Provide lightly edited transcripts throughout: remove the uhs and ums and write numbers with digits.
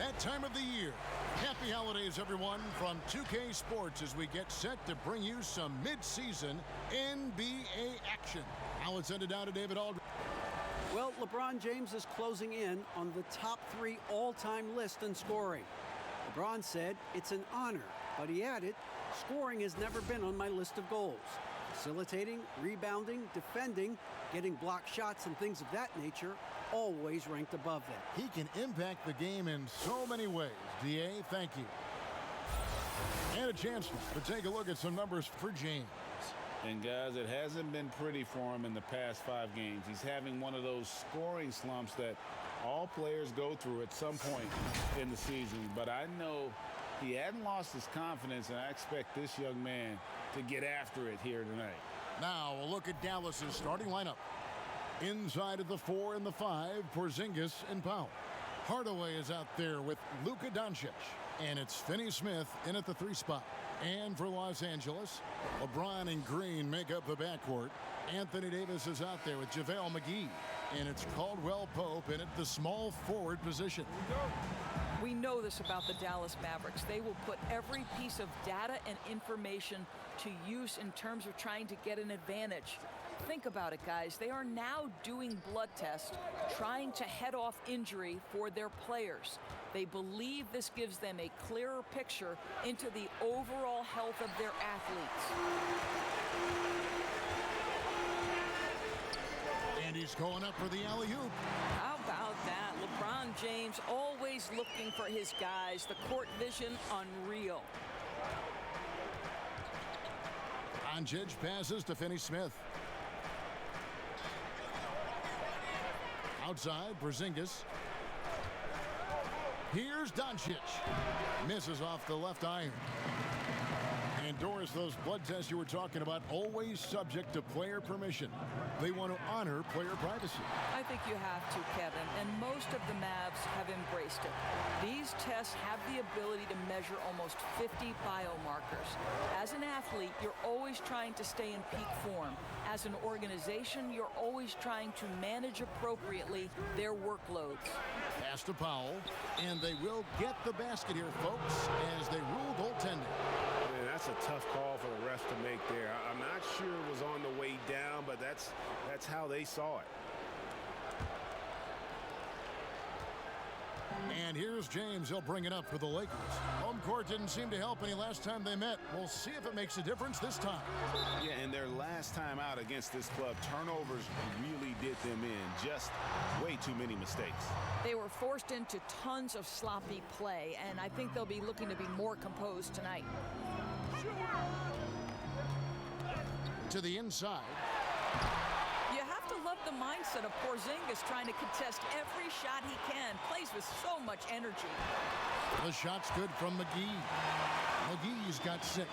that time of the year. Happy holidays, everyone, from 2K Sports as we get set to bring you some mid-season NBA action. Now let's send it down to David Aldridge. Well, LeBron James is closing in on the top 3 all-time list in scoring. LeBron said it's an honor, but he added, scoring has never been on my list of goals. Facilitating, rebounding, defending, getting blocked shots and things of that nature always ranked above them. He can impact the game in so many ways. D.A., thank you. And a chance to take a look at some numbers for James. And, guys, it hasn't been pretty for him in the past 5 games. He's having one of those scoring slumps that all players go through at some point in the season. But I know he hadn't lost his confidence, and I expect this young man to get after it here tonight. Now a look at Dallas's starting lineup. Inside of the 4 and the 5, Porzingis and Powell. Hardaway is out there with Luka Doncic. And it's Finney-Smith in at the 3 spot. And for Los Angeles, LeBron and Green make up the backcourt. Anthony Davis is out there with JaVale McGee. And it's Caldwell Pope in at the small forward position. We know this about the Dallas Mavericks. They will put every piece of data and information to use in terms of trying to get an advantage. Think about it, guys. They are now doing blood tests, trying to head off injury for their players. They believe this gives them a clearer picture into the overall health of their athletes. And he's going up for the alley-oop. How about that? LeBron James always looking for his guys. The court vision, unreal. Doncic passes to Finney-Smith. Outside, Porzingis. Here's Doncic. Misses off the left iron. And Doris, those blood tests you were talking about, always subject to player permission. They want to honor player privacy. I think you have to, Kevin, and most of the Mavs have embraced it. These tests have the ability to measure almost 50 biomarkers. As an athlete, you're always trying to stay in peak form. As an organization, you're always trying to manage appropriately their workloads. Pass to Powell, and they will get the basket here, folks, as they rule goaltending. Man, that's a tough call for the refs to make there. I'm not sure it was on the way down, but that's how they saw it. And here's James. He'll bring it up for the Lakers. Home court didn't seem to help any last time they met. We'll see if it makes a difference this time. Yeah, and their last time out against this club, turnovers really did them in. Just way too many mistakes. They were forced into tons of sloppy play, and I think they'll be looking to be more composed tonight. To the inside. You have to love the mindset of Porzingis trying to contest every shot he can. Plays with so much energy. The shot's good from McGee. McGee's got 6.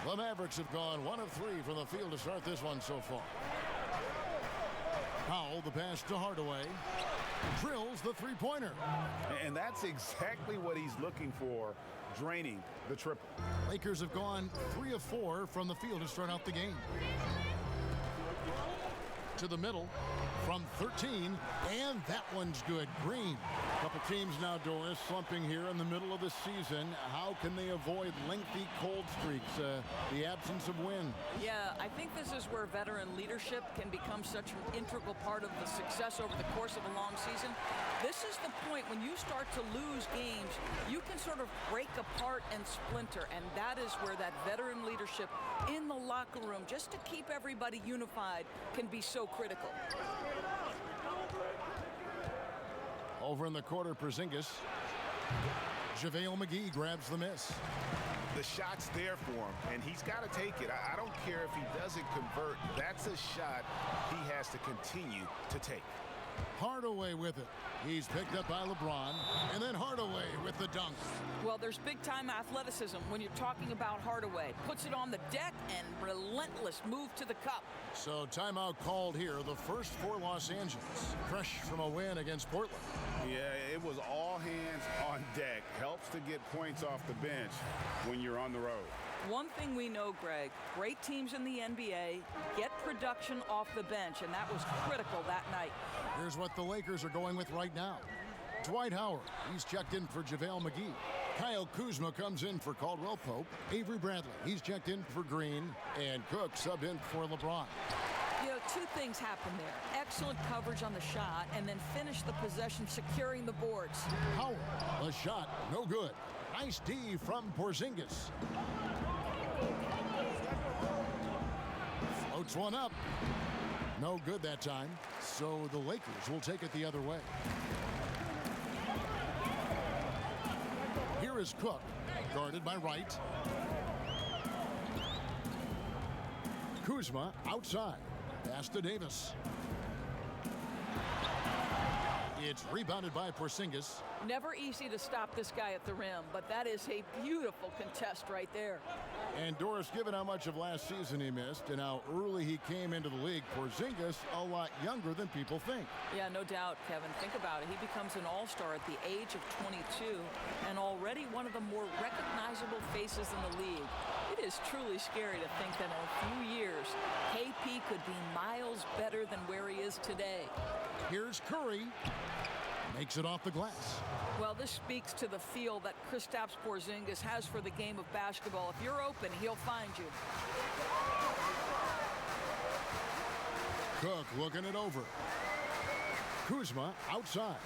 The Mavericks have gone 1 of 3 from the field to start this one so far. Powell, the pass to Hardaway. Drills the 3-pointer. And that's exactly what he's looking for, draining the triple. Lakers have gone 3 of 4 from the field to start out the game. To the middle from 13, and that one's good. Green. Couple teams now, Doris, slumping here in the middle of the season. How can they avoid lengthy cold streaks, the absence of wind? Yeah, I think this is where veteran leadership can become such an integral part of the success over the course of a long season. This is the point when you start to lose games, you can sort of break apart and splinter, and that is where that veteran leadership in the locker room, just to keep everybody unified, can be so critical. Over in the quarter, Porzingis. JaVale McGee grabs the miss. The shot's there for him, and he's got to take it. I don't care if he doesn't convert. That's a shot he has to continue to take. Hardaway with it. He's picked up by LeBron, and then Hardaway with the dunk. Well, there's big-time athleticism when you're talking about Hardaway. Puts it on the deck and relentless move to the cup. So timeout called here, the first for Los Angeles. Fresh from a win against Portland. Yeah, it was all hands on deck. Helps to get points off the bench when you're on the road. One thing we know, Greg, great teams in the NBA get production off the bench, and that was critical that night. Here's what the Lakers are going with right now. Dwight Howard, he's checked in for JaVale McGee. Kyle Kuzma comes in for Caldwell Pope. Avery Bradley, he's checked in for Green. And Cook subbed in for LeBron. You know, two things happen there. Excellent coverage on the shot, and then finish the possession securing the boards. Howard, the shot, no good. Nice D from Porzingis. Floats one up. No good that time. So the Lakers will take it the other way. Here is Cook, guarded by Wright. Kuzma outside. Pass to Davis. It's rebounded by Porzingis. Never easy to stop this guy at the rim, but that is a beautiful contest right there. And Doris, given how much of last season he missed and how early he came into the league, Porzingis a lot younger than people think. Yeah, no doubt, Kevin. Think about it. He becomes an all-star at the age of 22 and already one of the more recognizable faces in the league. It is truly scary to think that in a few years, KP could be miles better than where he is today. Here's Curry. Makes it off the glass. Well, this speaks to the feel that Kristaps Porzingis has for the game of basketball. If you're open, he'll find you. Cook looking it over. Kuzma outside.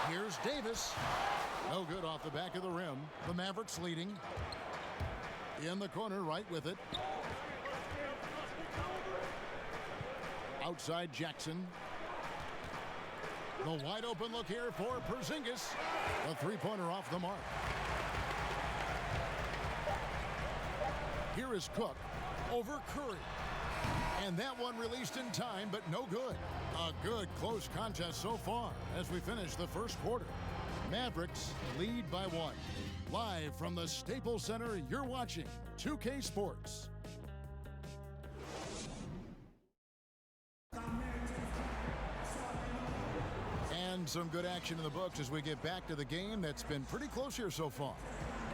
Here's Davis. No good off the back of the rim. The Mavericks leading. In the corner, right with it. Outside Jackson. The wide open look here for Porzingis. The three-pointer off the mark. Here is Cook over Curry. And that one released in time, but no good. A good close contest so far as we finish the first quarter. Mavericks lead by 1. Live from the Staples Center, you're watching 2K Sports. And some good action in the books as we get back to the game that's been pretty close here so far.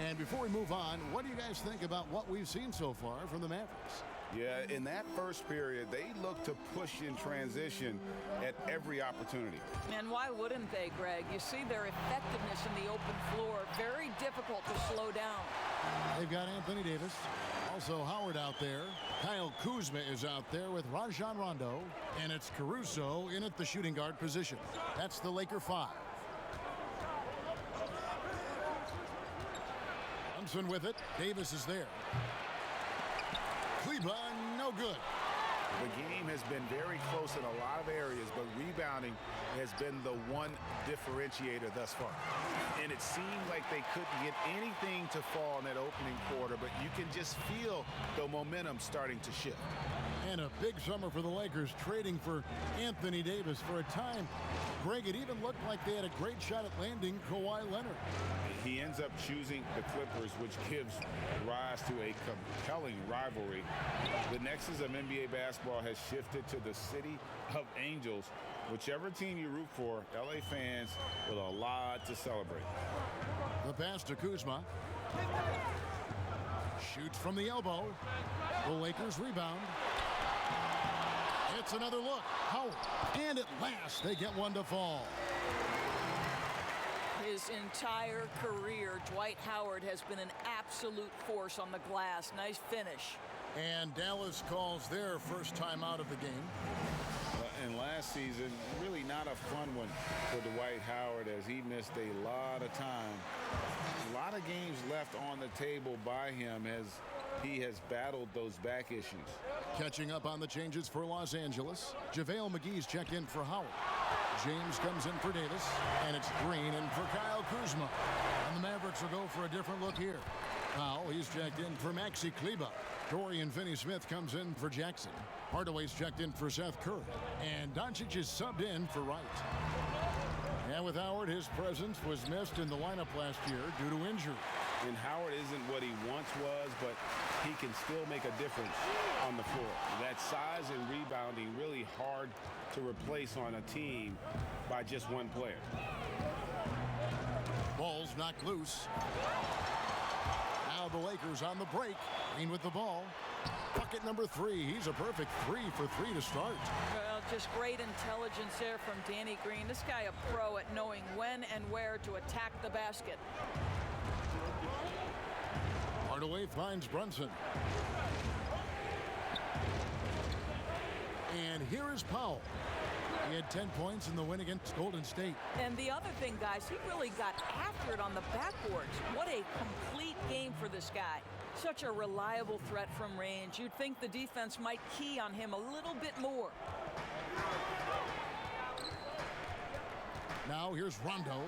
And before we move on, what do you guys think about what we've seen so far from the Mavericks? Yeah, in that first period, they looked to push in transition at every opportunity. And why wouldn't they, Greg? You see their effectiveness in the open floor. Very difficult to slow down. They've got Anthony Davis. Also Howard out there. Kyle Kuzma is out there with Rajon Rondo. And it's Caruso in at the shooting guard position. That's the Laker 5. Thompson with it. Davis is there. Kleba, no good. The game has been very close in a lot of areas, but rebounding has been the one differentiator thus far. And it seemed like they couldn't get anything to fall in that opening quarter, but you can just feel the momentum starting to shift. And a big summer for the Lakers, trading for Anthony Davis for a time. Greg, it even looked like they had a great shot at landing Kawhi Leonard. He ends up choosing the Clippers, which gives rise to a compelling rivalry. The nexus of NBA basketball has shifted to the city of angels. Whichever team you root for, LA fans with a lot to celebrate. The pass to Kuzma. Shoots from the elbow. The Lakers rebound. It's another look. Howard. And at last, they get one to fall. His entire career, Dwight Howard has been an absolute force on the glass. Nice finish. And Dallas calls their first time out of the game. And last season, really not a fun one for Dwight Howard as he missed a lot of time. A lot of games left on the table by him as he has battled those back issues. Catching up on the changes for Los Angeles. JaVale McGee's checked in for Howard. James comes in for Davis. And it's Green in for Kyle Kuzma. And the Mavericks will go for a different look here. Powell, he's checked in for Maxi Kleba. Dorian Finney-Smith comes in for Jackson. Hardaway's checked in for Seth Curry. And Doncic is subbed in for Wright. And with Howard, his presence was missed in the lineup last year due to injury. And Howard isn't what he once was, but he can still make a difference on the floor. That size and rebounding really hard to replace on a team by just one player. Ball's knocked loose. Now Now the Lakers on the break. Green with the ball. Bucket number 3. He's a perfect 3 for 3 to start. Well, just great intelligence there from Danny Green. This guy a pro at knowing when and where to attack the basket. Hardaway finds Brunson. And here is Powell. He had 10 points in the win against Golden State. And the other thing, guys, he really got after it on the backboards. What a complete game for this guy. Such a reliable threat from range. You'd think the defense might key on him a little bit more. Now here's Rondo.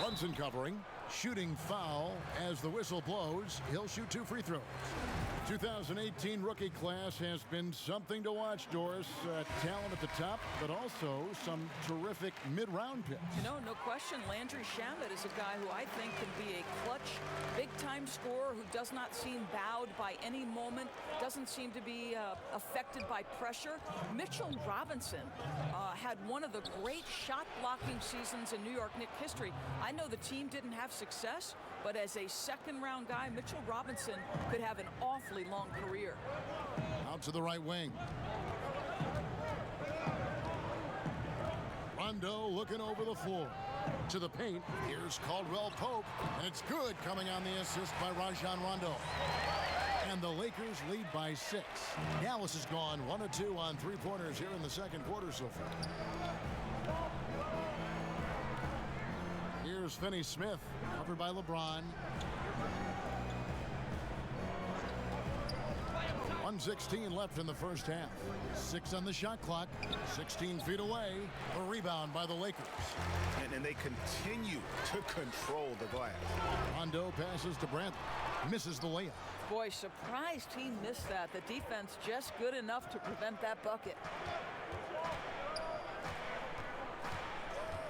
Brunson covering. Shooting foul as the whistle blows. He'll shoot 2 free throws. 2018 rookie class has been something to watch, Doris. Talent at the top, but also some terrific mid-round picks. You know, no question, Landry Shamet is a guy who I think can be a clutch, big-time scorer who does not seem bowed by any moment, doesn't seem to be affected by pressure. Mitchell Robinson had one of the great shot-blocking seasons in New York Knicks history. I know the team didn't have success, but as a second-round guy, Mitchell Robinson could have an awfully long career. Out to the right wing. Rondo looking over the floor. To the paint. Here's Caldwell Pope. And it's good, coming on the assist by Rajon Rondo. And the Lakers lead by 6. Dallas has gone 1 of 2 on 3-pointers here in the second quarter so far. Here's Finney Smith, covered by LeBron. 1:16 left in the first half. 6 on the shot clock. 16 feet away. A rebound by the Lakers. And they continue to control the glass. Rondo passes to Brantley. Misses the layup. Boy, surprised he missed that. The defense just good enough to prevent that bucket.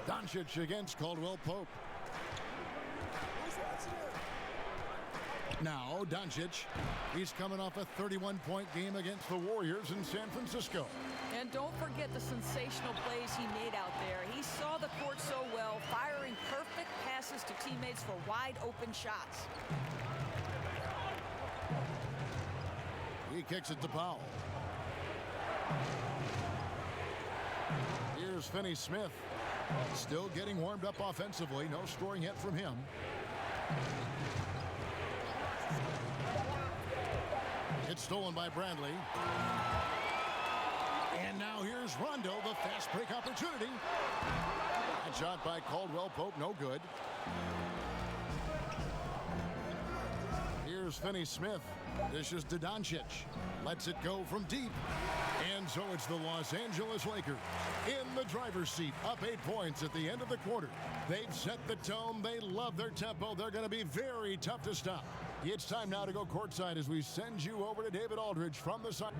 Doncic against Caldwell Pope. Now Doncic, he's coming off a 31-point game against the Warriors in San Francisco. And don't forget the sensational plays he made out there. He saw the court so well, firing perfect passes to teammates for wide open shots. He kicks it to Powell. Here's Finney Smith. Still getting warmed up offensively. No scoring yet from him. It's stolen by Bradley. And now here's Rondo, the fast break opportunity. That shot by Caldwell Pope, no good. Here's Finney Smith. Dishes to Doncic. Lets it go from deep. And so it's the Los Angeles Lakers in the driver's seat, up 8 points at the end of the quarter. They've set the tone. They love their tempo. They're going to be very tough to stop. It's time now to go courtside as we send you over to David Aldridge from the side.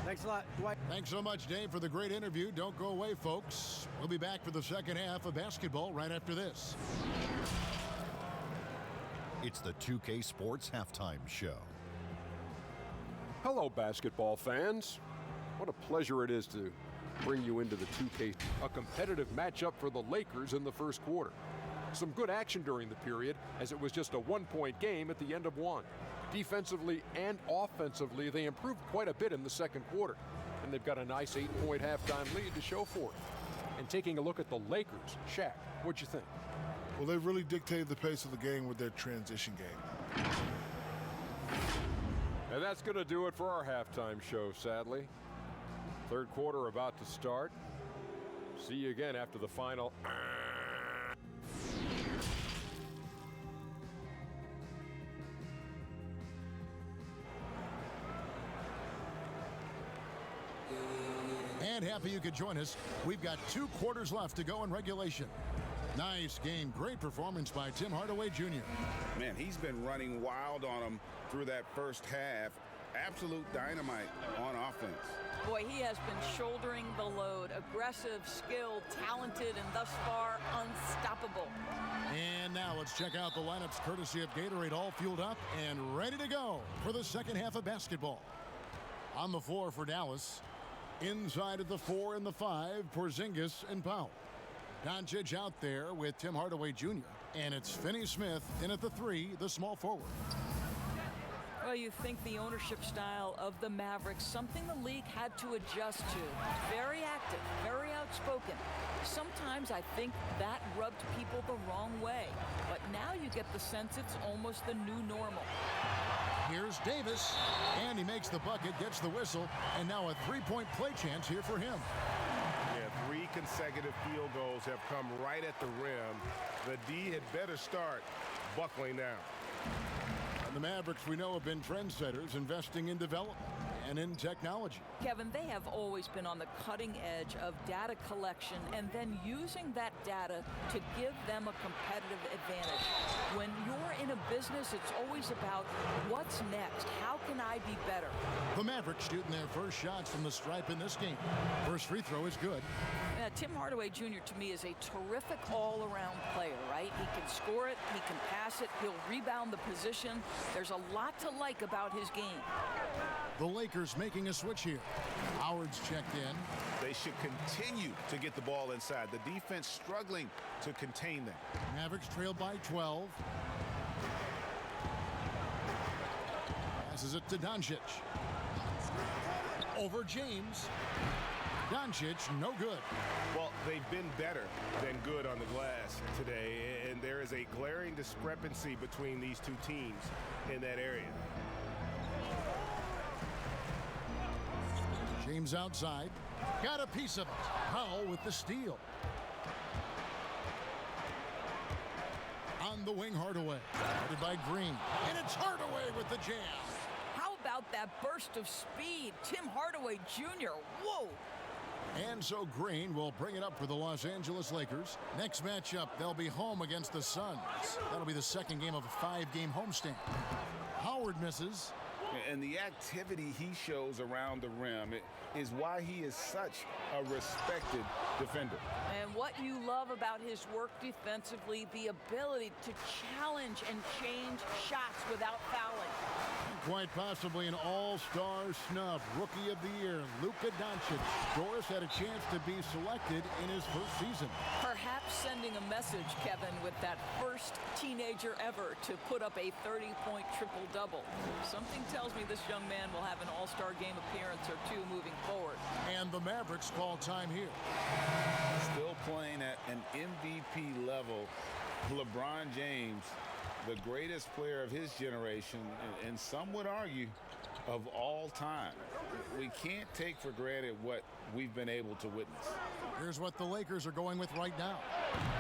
Thanks a lot, Dwight. Thanks so much, Dave, for the great interview. Don't go away, folks. We'll be back for the second half of basketball right after this. It's the 2K Sports Halftime Show. Hello, basketball fans. What a pleasure it is to bring you into the 2K, a competitive matchup for the Lakers in the first quarter. Some good action during the period, as it was just a 1-point game at the end of one. Defensively and offensively, they improved quite a bit in the second quarter, and they've got a nice 8-point halftime lead to show for it. And taking a look at the Lakers, Shaq, what'd you think? Well, they really dictated the pace of the game with their transition game. And that's going to do it for our halftime show, sadly. Third quarter about to start. See you again after the final. And happy you could join us. We've got 2 quarters left to go in regulation. Nice game. Great performance by Tim Hardaway Jr. Man, he's been running wild on him through that first half. Absolute dynamite on offense. Boy, he has been shouldering the load. Aggressive, skilled, talented, and thus far unstoppable. And now let's check out the lineups courtesy of Gatorade, all fueled up and ready to go for the second half of basketball. On the floor for Dallas. Inside of the 4 and the 5, Porzingis and Powell. Doncic out there with Tim Hardaway Jr. And it's Finney Smith in at the 3, the small forward. Well, you think the ownership style of the Mavericks, something the league had to adjust to. Very active, very outspoken. Sometimes I think that rubbed people the wrong way. But now you get the sense it's almost the new normal. Here's Davis, and he makes the bucket, gets the whistle, and now a three-point play chance here for him. Yeah, 3 consecutive field goals have come right at the rim. The D had better start buckling down. And the Mavericks, we know, have been trendsetters, investing in development and in technology. Kevin, they have always been on the cutting edge of data collection and then using that data to give them a competitive advantage. When you're in a business, it's always about what's next. How can I be better? The Mavericks shooting their first shots from the stripe in this game. First free throw is good. Yeah, Tim Hardaway Jr. to me is a terrific all-around player, right? He can score it, he can pass it, he'll rebound the position. There's a lot to like about his game. The Lakers making a switch here. Howard's checked in. They should continue to get the ball inside. The defense struggling to contain them. Mavericks trailed by 12. Passes it to Doncic. Over James. Doncic, no good. Well, they've been better than good on the glass today, and there is a glaring discrepancy between these two teams in that area. James outside. Got a piece of it. Powell with the steal. On the wing, Hardaway. Guarded by Green. And it's Hardaway with the jam. How about that burst of speed? Tim Hardaway Jr. Whoa! And so Green will bring it up for the Los Angeles Lakers. Next matchup, they'll be home against the Suns. That'll be the second game of a 5-game homestand. Howard misses. And the activity he shows around the rim is why he is such a respected defender. And what you love about his work defensively, the ability to challenge and change shots without fouling. Quite possibly an all-star snub. Rookie of the Year, Luka Doncic. Doris had a chance to be selected in his first season. Perhaps sending a message, Kevin, with that first teenager ever to put up a 30-point triple-double. Something tells me this young man will have an all-star game appearance or two moving forward. And the Mavericks call time here. Still playing at an MVP level, LeBron James, the greatest player of his generation, and some would argue of all time. We can't take for granted what we've been able to witness. Here's what the Lakers are going with right now.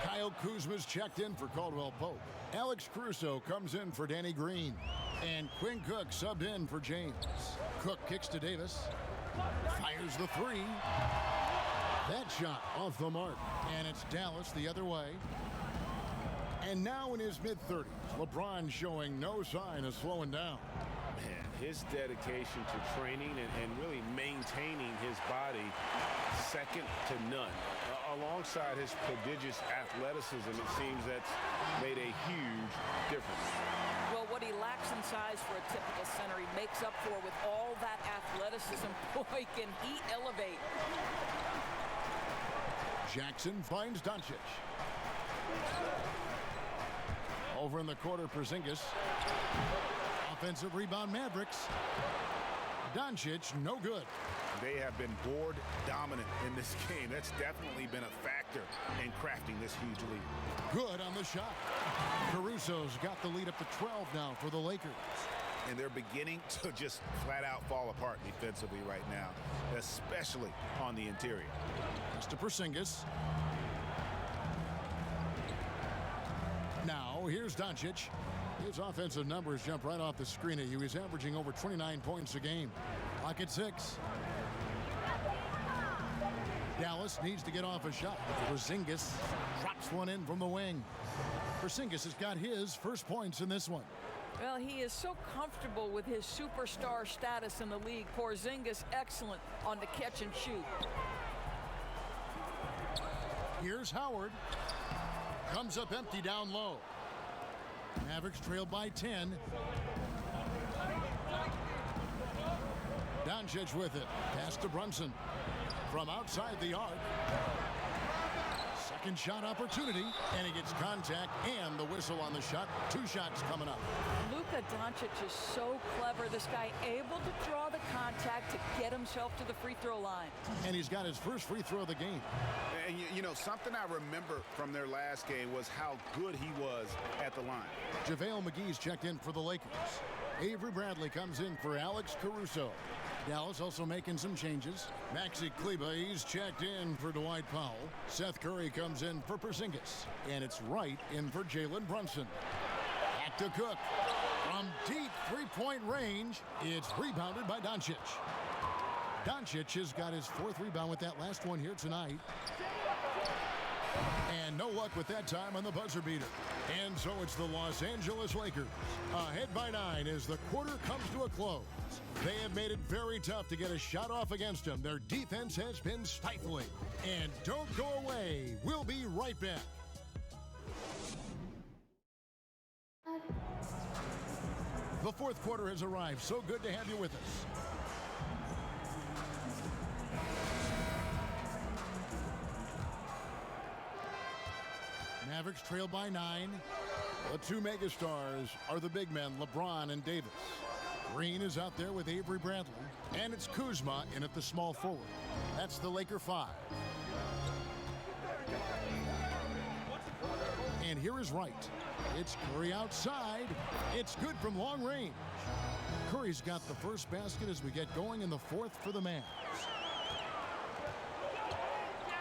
Kyle Kuzma's checked in for Caldwell Pope. Alex Caruso comes in for Danny Green. And Quinn Cook subbed in for James. Cook kicks to Davis. Fires the 3. That shot off the mark. And it's Dallas the other way. And now in his mid-30s, LeBron showing no sign of slowing down. Man, his dedication to training and really maintaining his body, second to none. Alongside his prodigious athleticism, it seems that's made a huge difference. Well, what he lacks in size for a typical center, he makes up for with all that athleticism. Boy, can he elevate. Jackson finds Doncic. Over in the corner, Porzingis. Offensive rebound, Mavericks. Doncic, no good. They have been board dominant in this game. That's definitely been a factor in crafting this huge lead. Good on the shot. Caruso's got the lead up to 12 now for the Lakers. And they're beginning to just flat out fall apart defensively right now, especially on the interior. Pass to Porzingis. Now, here's Doncic. His offensive numbers jump right off the screen at you. He's averaging over 29 points a game. Clock at 6. Dallas needs to get off a shot. Porzingis drops one in from the wing. Porzingis has got his first points in this one. Well, he is so comfortable with his superstar status in the league. Porzingis, excellent on the catch and shoot. Here's Howard. Comes up empty down low. Mavericks trailed by 10. Doncic with it. Pass to Brunson. From outside the arc. Second shot opportunity, and he gets contact and the whistle on the shot. 2 shots coming up. Luka Doncic is so clever. This guy able to draw the contact to get himself to the free throw line. And he's got his first free throw of the game. And, you know, something I remember from their last game was how good he was at the line. JaVale McGee's checked in for the Lakers. Avery Bradley comes in for Alex Caruso. Dallas also making some changes. Maxi Kleber, he's checked in for Dwight Powell. Seth Curry comes in for Porzingis. And it's Wright in for Jalen Brunson. Back to Cook. From deep three-point range, it's rebounded by Doncic. Doncic has got his 4th rebound with that last one here tonight. And no luck with that time on the buzzer beater. And so it's the Los Angeles Lakers ahead by 9 as the quarter comes to a close. They have made it very tough to get a shot off against them. Their defense has been stifling. And don't go away. We'll be right back. The 4th quarter has arrived. So good to have you with us. Mavericks trail by 9. The 2 megastars are the big men, LeBron and Davis. Green is out there with Avery Bradley. And it's Kuzma in at the small forward. That's the Laker 5. And here is Wright. It's Curry outside. It's good from long range. Curry's got the first basket as we get going in the 4th for the Mavs.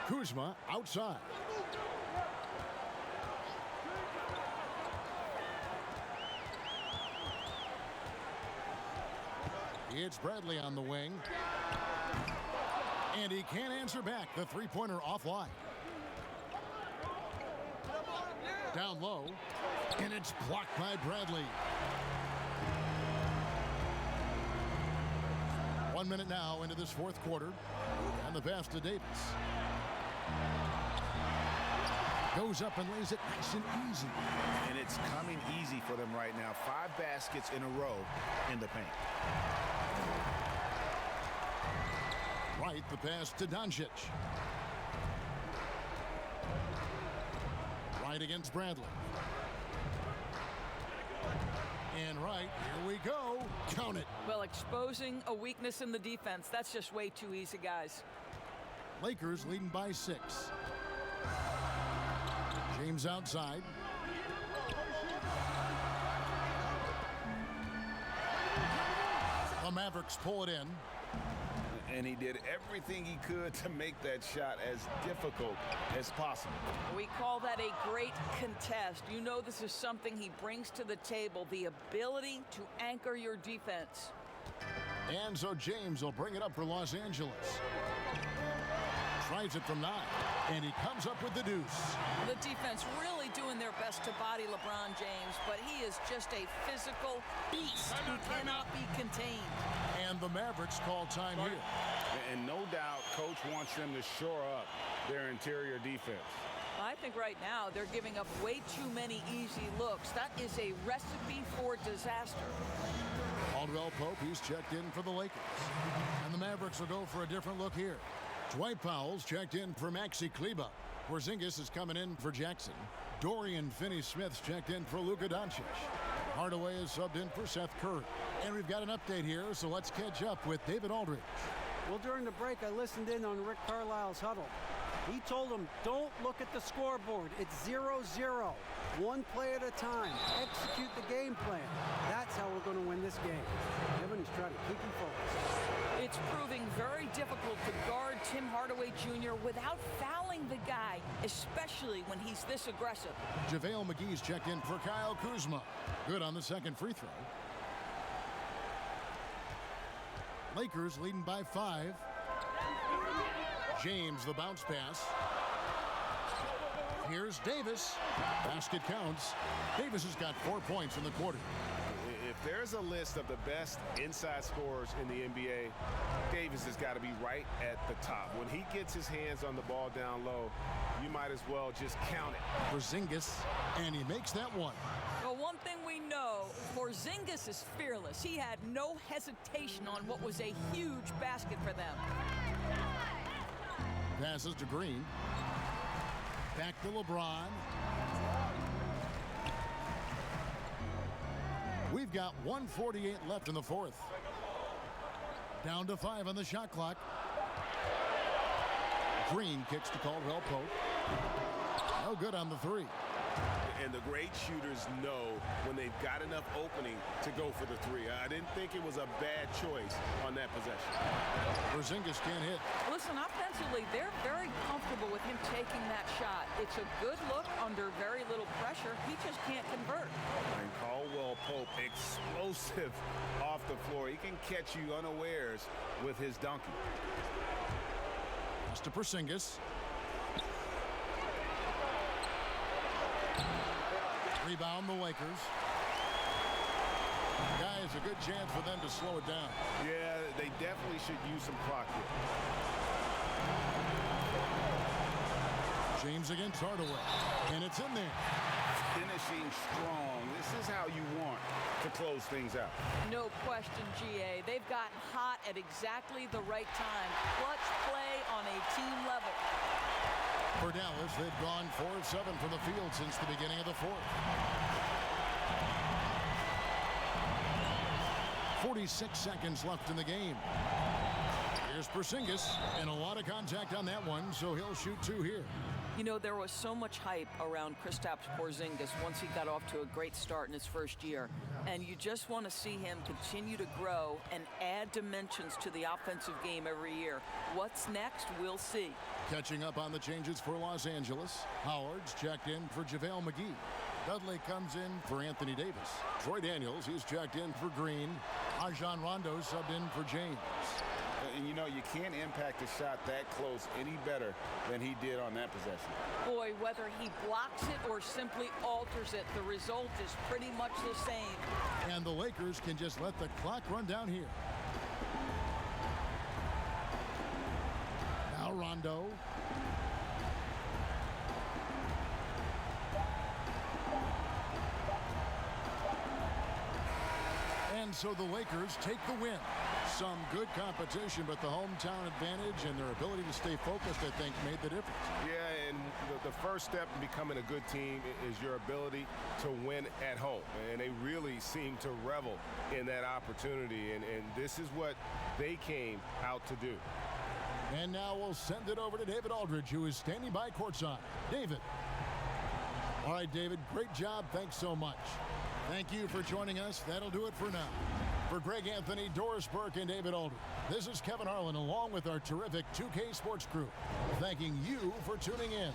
Kuzma outside. It's Bradley on the wing. And he can't answer back. The three-pointer offline. Down low. And it's blocked by Bradley. 1 minute now into this 4th quarter. And the pass to Davis. Goes up and lays it nice and easy. And it's coming easy for them right now. 5 baskets in a row in the paint. Right, the pass to Doncic. Right against Bradley. And right, here we go. Count it. Well, exposing a weakness in the defense, that's just way too easy, guys. Lakers leading by 6. James outside. The Mavericks pull it in. And he did everything he could to make that shot as difficult as possible. We call that a great contest. You know this is something he brings to the table, the ability to anchor your defense. And so James will bring it up for Los Angeles. Tries it from 9, and he comes up with the deuce. The defense really doing their best to body LeBron James, but he is just a physical beast who cannot be contained. And the Mavericks call time here. And no doubt, Coach wants them to shore up their interior defense. I think right now they're giving up way too many easy looks. That is a recipe for disaster. Caldwell Pope, he's checked in for the Lakers. And the Mavericks will go for a different look here. Dwight Powell's checked in for Maxi Kleber. Porzingis is coming in for Jackson. Dorian Finney-Smith's checked in for Luka Doncic. Hardaway is subbed in for Seth Curry. And we've got an update here, so let's catch up with David Aldridge. Well, during the break, I listened in on Rick Carlisle's huddle. He told them, don't look at the scoreboard. It's 0-0. One play at a time. Execute the game plan. That's how we're going to win this game. Evan, he's trying to keep him focused. It's proving very difficult to guard Tim Hardaway Jr. without fouling the guy, especially when he's this aggressive. JaVale McGee's checked in for Kyle Kuzma. Good on the second free throw. Lakers leading by 5. James, the bounce pass. Here's Davis. Basket counts. Davis has got 4 points in the quarter. If there's a list of the best inside scorers in the NBA, Davis has got to be right at the top. When he gets his hands on the ball down low, you might as well just count it. Porzingis, and he makes that one. Well, one thing we know, Porzingis is fearless. He had no hesitation on what was a huge basket for them. Passes to Green. Back to LeBron. We've got 1:48 left in the fourth. Down to 5 on the shot clock. Green kicks to Caldwell Pope. No good on the three. And the great shooters know when they've got enough opening to go for the three. I didn't think it was a bad choice on that possession. Porzingis can't hit. Listen, offensively, they're very comfortable with him taking that shot. It's a good look under very little pressure. He just can't convert. And Caldwell Pope, explosive off the floor. He can catch you unawares with his dunking. Pass to Porzingis. Rebound the Lakers. Guys, a good chance for them to slow it down. Yeah, they definitely should use some clock here. James against Hardaway. And it's in there. Finishing strong. This is how you want to close things out. No question, GA. They've gotten hot at exactly the right time. Clutch play on a team level. For Dallas, they've gone 4 of 7 from the field since the beginning of the fourth. 46 seconds left in the game. Here's Porzingis, and a lot of contact on that one, so he'll shoot 2 here. You know, there was so much hype around Kristaps Porzingis once he got off to a great start in his first year. And you just want to see him continue to grow and add dimensions to the offensive game every year. What's next? We'll see. Catching up on the changes for Los Angeles. Howard's checked in for JaVale McGee. Dudley comes in for Anthony Davis. Troy Daniels, he's checked in for Green. Rajon Rondo subbed in for James. And you know, you can't impact a shot that close any better than he did on that possession. Boy, whether he blocks it or simply alters it, the result is pretty much the same. And the Lakers can just let the clock run down here. Now Rondo. And so the Lakers take the win. Some good competition, but the hometown advantage and their ability to stay focused, I think, made the difference. Yeah, and the first step in becoming a good team is your ability to win at home. And they really seem to revel in that opportunity. And this is what they came out to do. And now we'll send it over to David Aldridge, who is standing by courtside. David. All right, David, great job. Thanks so much. Thank you for joining us. That'll do it for now. For Greg Anthony, Doris Burke, and David Aldridge, this is Kevin Harlan along with our terrific 2K Sports crew, thanking you for tuning in.